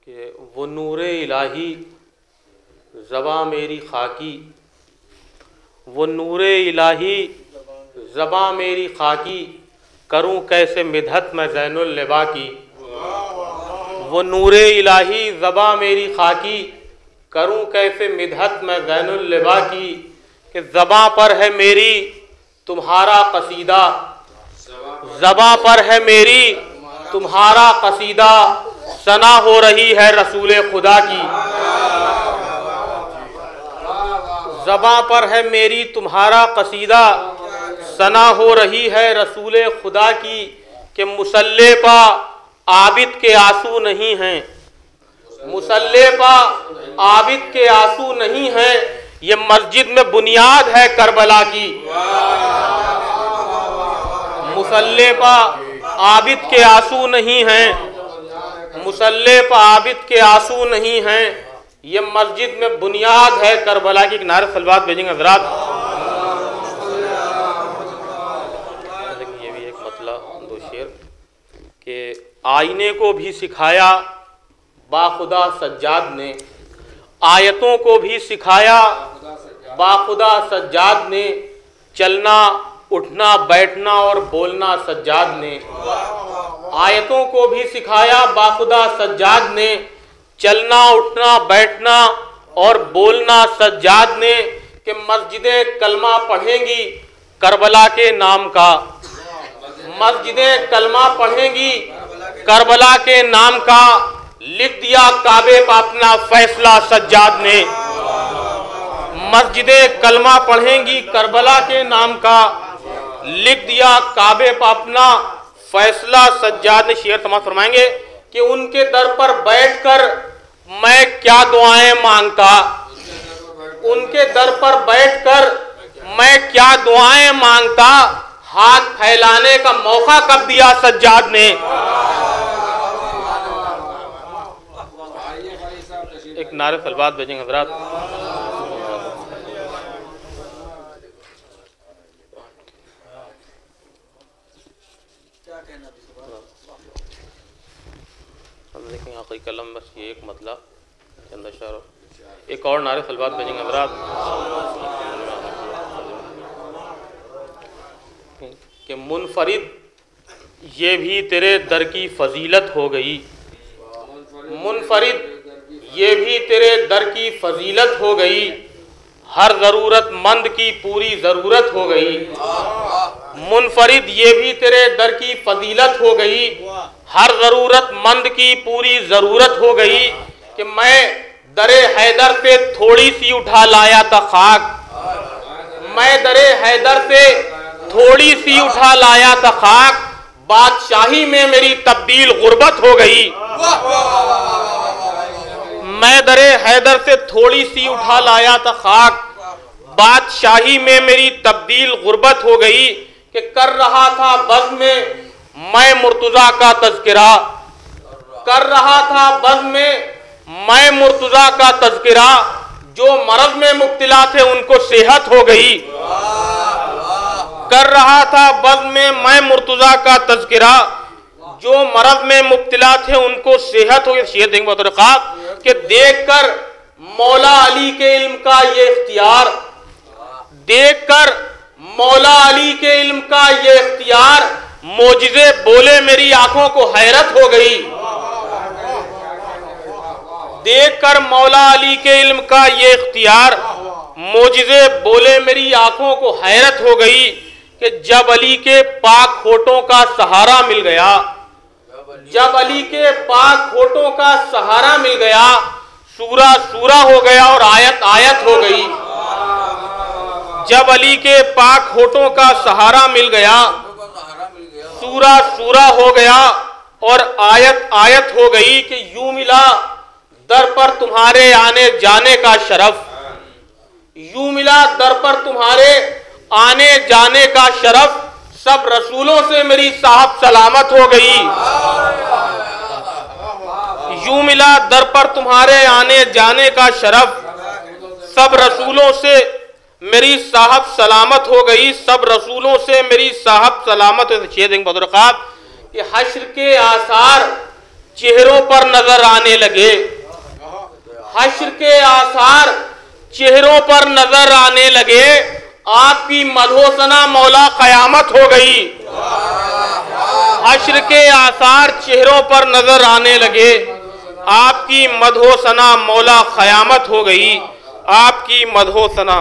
कि वो नूरे इलाही ज़बां मेरी खाकी, वो नूरे इलाही ज़बां मेरी खाकी, करूं कैसे मिदहत मैं ज़ैनुल लिबा की। वो नूरे इलाही ज़बां मेरी खाकी, करूं कैसे मिदहत मैं ज़ैनुल लिबा की। कि ज़बां पर है मेरी तुम्हारा कसीदा, ज़बां पर है मेरी तुम्हारा कसीदा, सना हो रही है रसूल खुदा की। ज़बां पर है मेरी तुम्हारा कसीदा, सना हो रही है रसूल खुदा की। कि मुसल्ले पा आबिद के आंसू नहीं हैं, मुसल्ले पा आबिद के आंसू नहीं हैं, ये मस्जिद में बुनियाद है करबला की। मुसल्ले पा आबिद के आंसू नहीं हैं, मुसल्ले पा आबिद के आंसू नहीं हैं, ये मस्जिद में बुनियाद है करबला की। नारे सलवात भेजेंगे हजरात। ये भी एक मतलब दो शेर कि आईने को भी सिखाया बाखुदा सज्जाद ने, आयतों को भी सिखाया बाखुदा सज्जाद ने, चलना उठना बैठना और बोलना सज्जाद ने। आयतों को भी सिखाया बाखुदा सज्जाद ने, चलना उठना बैठना और बोलना सज्जाद ने। कि मस्जिदें कलमा पढ़ेंगी करबला के नाम का, मस्जिदें कलमा पढ़ेंगी करबला के नाम का, लिख दिया काबे पर अपना फैसला सज्जाद ने। मस्जिदें कलमा पढ़ेंगी करबला के नाम का, लिख दिया काबे पर अपना फैसला सज्जाद ने। शेर समाप्त फरमाएंगे कि उनके दर पर बैठकर मैं क्या दुआएं मांगता, उनके दर पर बैठकर मैं क्या दुआएं मांगता, हाथ फैलाने का मौका कब दिया सज्जाद ने। एक नारे सलवात भेजेंगे हजरात। हम देखेंगे आखिरी कलम बस ये एक मतलब चंद अशआर। एक और नारे सलवात भेजेंगे हजरात कि मुनफरिद ये भी तेरे दर की फजीलत हो गई, मुनफरिद ये भी तेरे दर की फजीलत हो गई, हर ज़रूरतमंद की पूरी ज़रूरत हो गई। मुनफरिद ये भी तेरे दर की फजीलत हो गई, हर ज़रूरतमंद की पूरी ज़रूरत हो गई। कि मैं दरे हैदर से थोड़ी सी उठा लाया था खाक, मैं दरे हैदर से थोड़ी सी उठा लाया था खाक, बादशाही में मेरी तब्दील गुर्बत हो गई। मैं दरे हैदर से थोड़ी सी उठा लाया था खाक, बादशाही में मेरी तब्दील गुर्बत हो गई। कि कर रहा था बज़्म में मैं मुर्तज़ा का तज़किरा, कर रहा था बज़्म में मैं मुर्तज़ा का तज़किरा, जो मरज़ में मुब्तला थे उनको सेहत हो गई। कर रहा था बज़्म में मैं मुर्तज़ा का तज़किरा, जो मरज़ में मुब्तला थे उनको सेहत हो गई। शेर देंगे बहुत कि देखकर मौला अली के इल्म का ये इख्तियार, देखकर मौला अली के इल्म का ये इख्तियार, मोजिज़े बोले मेरी आंखों को हैरत हो गई। देखकर मौला अली के इल्म का ये इख्तियार, मोजिज़े बोले मेरी आंखों को हैरत हो गई। कि जब अली के पाक होठों का सहारा मिल गया, जब अली के पाक होठों का सहारा मिल गया, सूरा सूरा हो गया और आयत आयत हो गई। जब अली के पाक होठों का सहारा मिल गया, सूरा सूरा हो गया और आयत आयत हो गई। कि यूं मिला दर पर तुम्हारे आने जाने का शरफ, यूं मिला दर पर तुम्हारे आने जाने का शरफ, सब रसूलों से मेरी साहब सलामत हो गई। यूं मिला दर पर तुम्हारे आने जाने का शरफ, सब रसूलों से मेरी साहब सलामत हो गई, सब रसूलों से मेरी साहब सलामत हो गई। कि हश्र के आसार चेहरों पर नजर आने लगे, हश्र के आसार चेहरों पर नजर आने लगे, आपकी मदहोसना मौला क़यामत हो गई। हश्र के आसार चेहरों पर नजर आने लगे, आपकी मदहोसना मौला क़यामत हो गई, आपकी मदहोसना